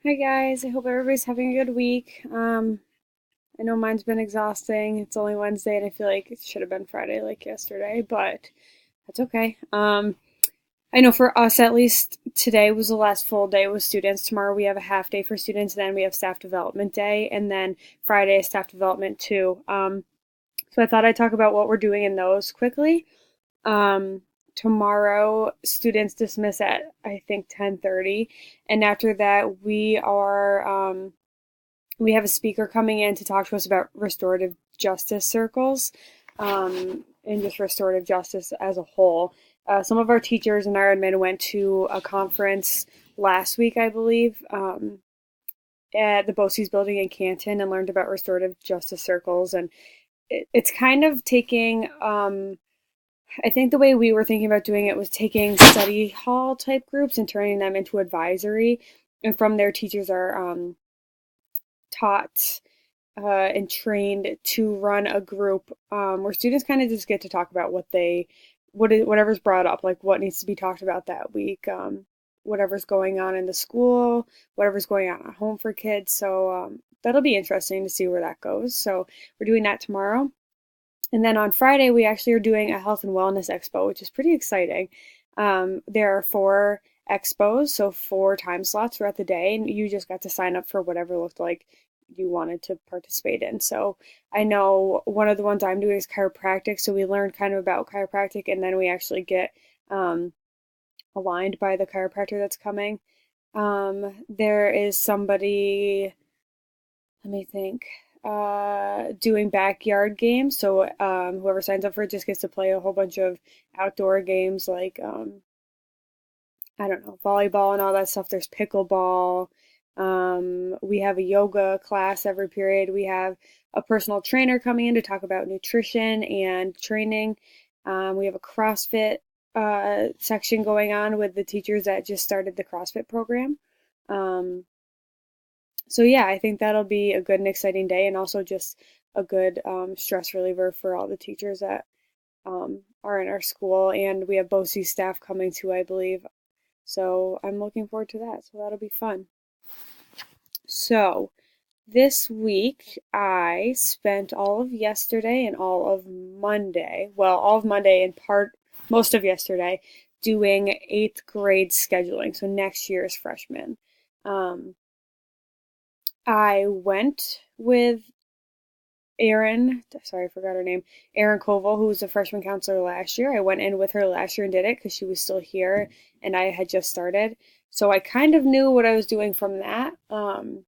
Hi guys, I hope everybody's having a good week. I know mine's been exhausting. It's only Wednesday and I feel like it should have been Friday like yesterday, but that's okay. I know for us at least today was the last full day with students. Tomorrow we have a half day for students, then we have staff development day, and then Friday is staff development too. So I thought I'd talk about what we're doing in those quickly. Um, Tomorrow students dismiss at I think 10:30, and after that we have a speaker coming in to talk to us about restorative justice circles, and just restorative justice as a whole. Some of our teachers and our admin went to a conference last week, I believe, at the BOCES building in Canton and learned about restorative justice circles. And it's kind of taking, I think the way we were thinking about doing it was taking study hall type groups and turning them into advisory. And from there, teachers are taught and trained to run a group where students kind of just get to talk about whatever's brought up, like what needs to be talked about that week, whatever's going on in the school, whatever's going on at home for kids. So that'll be interesting to see where that goes. So we're doing that tomorrow. And then on Friday, we actually are doing a health and wellness expo, which is pretty exciting. There are four expos, so four time slots throughout the day, and you just got to sign up for whatever looked like you wanted to participate in. So I know one of the ones I'm doing is chiropractic, so we learned kind of about chiropractic, and then we actually get aligned by the chiropractor that's coming. There is somebody, let me think, doing backyard games. So whoever signs up for it just gets to play a whole bunch of outdoor games like I don't know, volleyball and all that stuff. There's pickleball. We have a yoga class every period. We have a personal trainer coming in to talk about nutrition and training. We have a CrossFit section going on with the teachers that just started the CrossFit program. Um, so yeah, I think that'll be a good and exciting day, and also just a good stress reliever for all the teachers that are in our school. And we have BOCES staff coming too, I believe. So I'm looking forward to that. So that'll be fun. So this week I spent all of yesterday and all of Monday, well, all of Monday and most of yesterday, doing eighth grade scheduling. So next year's freshmen. Um, I went with Erin, sorry, I forgot her name, Erin Koval, who was a freshman counselor last year. I went in with her last year and did it because she was still here and I had just started. So I kind of knew what I was doing from that. But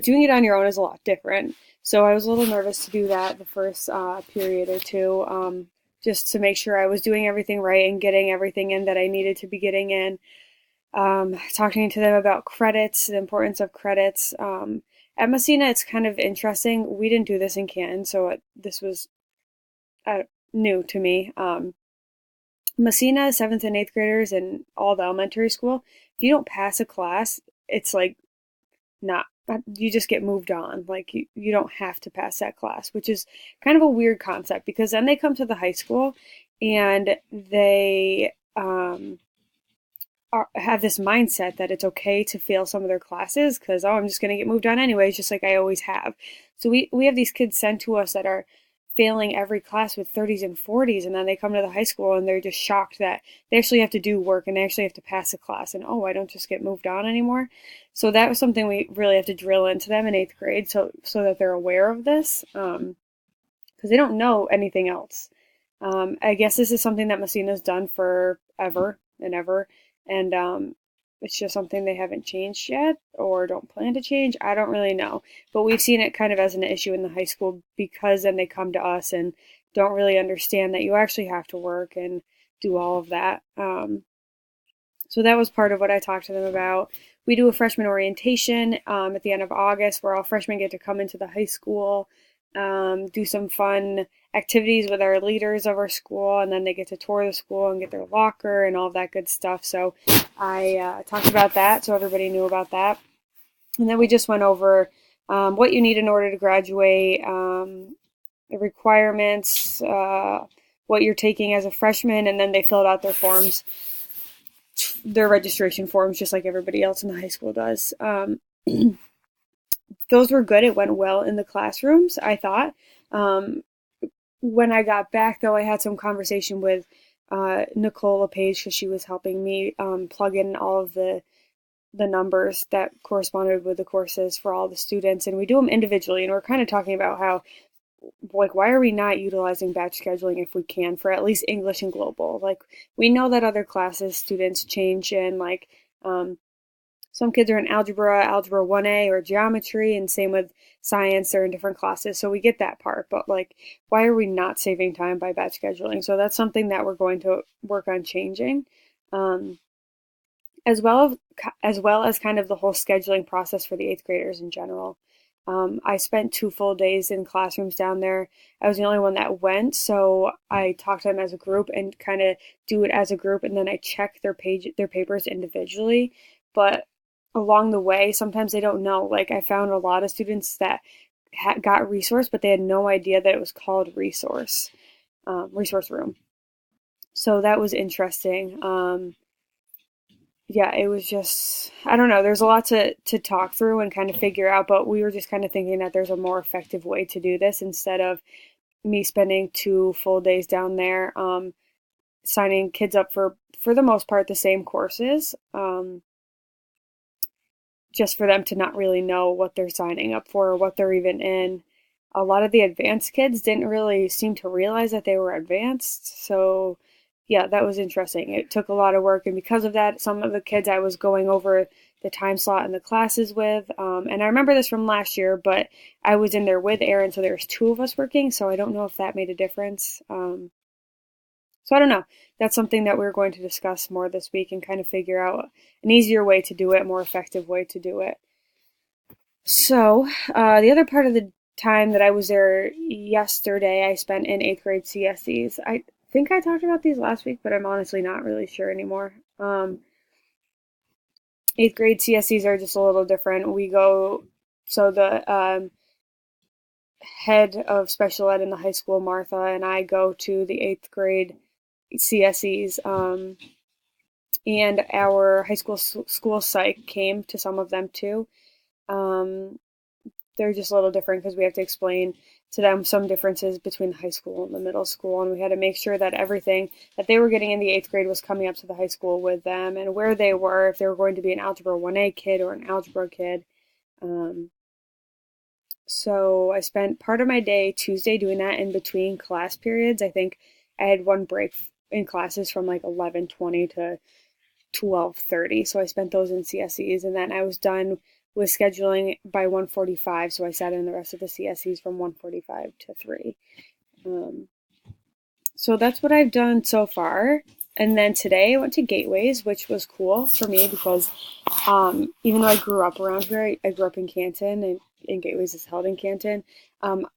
doing it on your own is a lot different. So I was a little nervous to do that the first period or two, just to make sure I was doing everything right and getting everything in that I needed to be getting in. Talking to them about credits, the importance of credits. At Messina, it's kind of interesting. We didn't do this in Canton, so this was uh, new to me. Messina, seventh and eighth graders, and all the elementary school, if you don't pass a class, it's like not, you just get moved on. Like you don't have to pass that class, which is kind of a weird concept because then they come to the high school and they have this mindset that it's okay to fail some of their classes because, oh, I'm just going to get moved on anyways, just like I always have. So we have these kids sent to us that are failing every class with 30s and 40s, and then they come to the high school and they're just shocked that they actually have to do work and they actually have to pass a class, and oh, I don't just get moved on anymore. So that was something we really have to drill into them in eighth grade, so that they're aware of this, because they don't know anything else. I guess this is something that Messina's done forever and ever, and it's just something they haven't changed yet or don't plan to change. I don't really know, but we've seen it kind of as an issue in the high school because then they come to us and don't really understand that you actually have to work and do all of that. So that was part of what I talked to them about. We do a freshman orientation at the end of August where all freshmen get to come into the high school, do some fun activities with our leaders of our school, and then they get to tour the school and get their locker and all that good stuff. So I talked about that so everybody knew about that. And then we just went over what you need in order to graduate, the requirements, what you're taking as a freshman, and then they filled out their forms their registration forms just like everybody else in the high school does. Those were good. It went well in the classrooms, I thought. Um, when I got back, though, I had some conversation with Nicole LePage because she was helping me plug in all of the numbers that corresponded with the courses for all the students, and we do them individually. And we're kind of talking about how, like, why are we not utilizing batch scheduling if we can for at least English and global? Like, we know that other classes students change in, like, some kids are in algebra 1A or geometry, and same with science, they're in different classes. So we get that part, but like, why are we not saving time by batch scheduling? So that's something that we're going to work on changing. Um, as well as kind of the whole scheduling process for the eighth graders in general. I spent 2 full days in classrooms down there. I was the only one that went, so I talked to them as a group and kind of do it as a group, and then I check their papers individually. But along the way, sometimes they don't know. Like, I found a lot of students that got resource, but they had no idea that it was called resource room. So that was interesting. Yeah, it was just, I don't know, there's a lot to talk through and kind of figure out, but we were just kind of thinking that there's a more effective way to do this instead of me spending 2 full days down there, signing kids up for the most part, the same courses, just for them to not really know what they're signing up for or what they're even in. A lot of the advanced kids didn't really seem to realize that they were advanced, so yeah, that was interesting. It took a lot of work, and because of that, some of the kids I was going over the time slot in the classes with, and I remember this from last year, but I was in there with Aaron, so there's two of us working, so I don't know if that made a difference. So I don't know. That's something that we're going to discuss more this week and kind of figure out an easier way to do it, a more effective way to do it. So, the other part of the time that I was there yesterday, I spent in eighth grade CSEs. I think I talked about these last week, but I'm honestly not really sure anymore. Eighth grade CSEs are just a little different. So the head of special ed in the high school, Martha, and I go to the eighth grade CSEs. And our high school psych came to some of them too. Um, they're just a little different because we have to explain to them some differences between the high school and the middle school, and we had to make sure that everything that they were getting in the eighth grade was coming up to the high school with them, and where they were, if they were going to be an algebra 1A kid or an algebra kid. So I spent part of my day Tuesday doing that in between class periods. I think I had one break in classes from like 11:20 to 12:30. So I spent those in CSEs, and then I was done with scheduling by 1:45. So I sat in the rest of the CSEs from 1:45 to 3. So that's what I've done so far. And then today I went to Gateways, which was cool for me because even though I grew up around here, I grew up in Canton, and Gateways is held in Canton.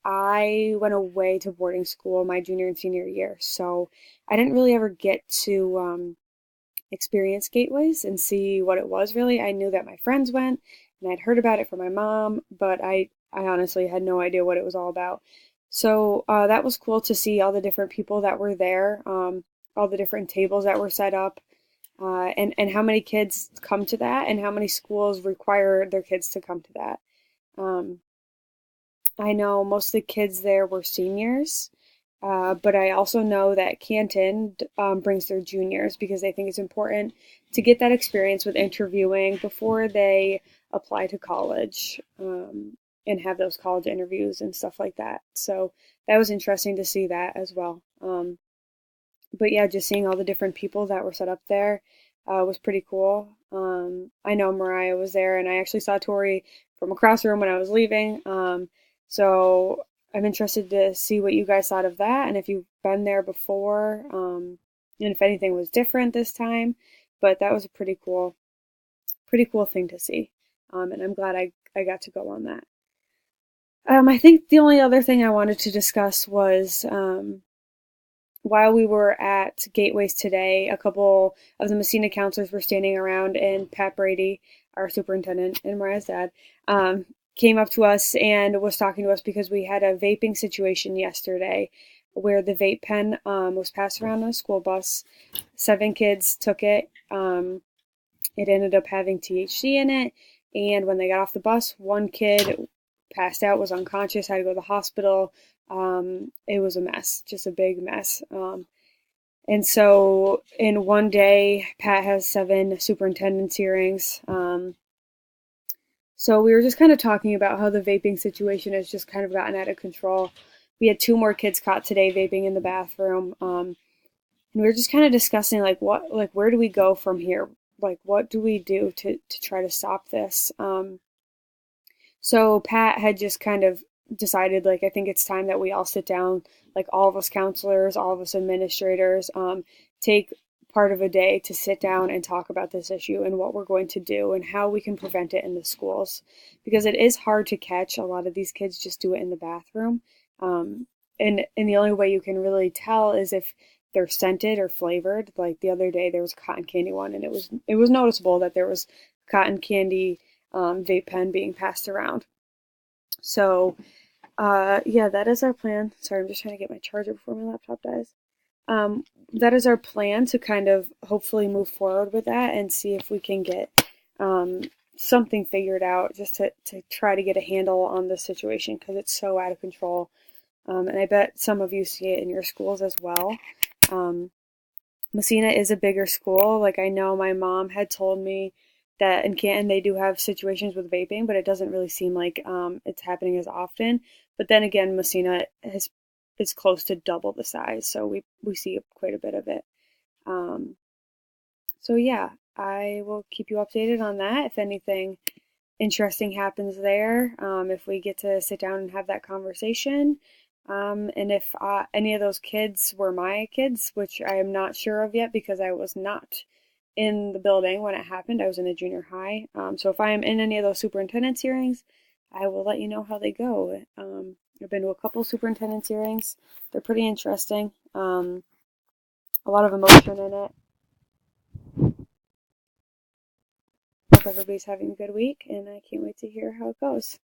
I went away to boarding school my junior and senior year, so I didn't really ever get to experience Gateways and see what it was really. I knew that my friends went, and I'd heard about it from my mom, but I honestly had no idea what it was all about. So that was cool to see all the different people that were there, all the different tables that were set up, and how many kids come to that, and how many schools require their kids to come to that. Um, I know most of the kids there were seniors, but I also know that Canton brings their juniors because they think it's important to get that experience with interviewing before they apply to college, and have those college interviews and stuff like that. So that was interesting to see that as well. But yeah, just seeing all the different people that were set up there was pretty cool. I know Mariah was there, and I actually saw Tori from across the room when I was leaving. So I'm interested to see what you guys thought of that, and if you've been there before, and if anything was different this time. But that was a pretty cool thing to see, and I'm glad I got to go on that. I think the only other thing I wanted to discuss was while we were at Gateways today, a couple of the Messina counselors were standing around, and Pat Brady, our superintendent and Mariah's dad, came up to us and was talking to us because we had a vaping situation yesterday where the vape pen was passed around on a school bus. 7 kids took it. It ended up having THC in it. And when they got off the bus, one kid passed out, was unconscious, had to go to the hospital. It was a mess, just a big mess. And so in one day, Pat has 7 superintendent's hearings. So we were just kind of talking about how the vaping situation has just kind of gotten out of control. We had 2 more kids caught today vaping in the bathroom. And we were just kind of discussing where do we go from here? Like, what do we do to try to stop this? So Pat had just kind of decided, like, I think it's time that we all sit down, like all of us counselors, all of us administrators, take part of a day to sit down and talk about this issue and what we're going to do and how we can prevent it in the schools. Because it is hard to catch. A lot of these kids just do it in the bathroom. And the only way you can really tell is if they're scented or flavored. Like the other day, there was a cotton candy one, and it was noticeable that there was cotton candy vape pen being passed around. So, yeah, that is our plan. Sorry, I'm just trying to get my charger before my laptop dies. That is our plan to kind of hopefully move forward with that and see if we can get um, something figured out just to try to get a handle on the situation because it's so out of control. And I bet some of you see it in your schools as well. Um, Messina is a bigger school. Like I know my mom had told me that in Canton they do have situations with vaping, but it doesn't really seem like it's happening as often. But then again, Messina is close to double the size, so we see quite a bit of it. Um, so yeah, I will keep you updated on that if anything interesting happens there. If we get to sit down and have that conversation. And if any of those kids were my kids, which I am not sure of yet because I was not in the building when it happened, I was in a junior high. So if I am in any of those superintendent's hearings, I will let you know how they go. I've been to a couple superintendent's hearings. They're pretty interesting. A lot of emotion in it. Hope everybody's having a good week, and I can't wait to hear how it goes.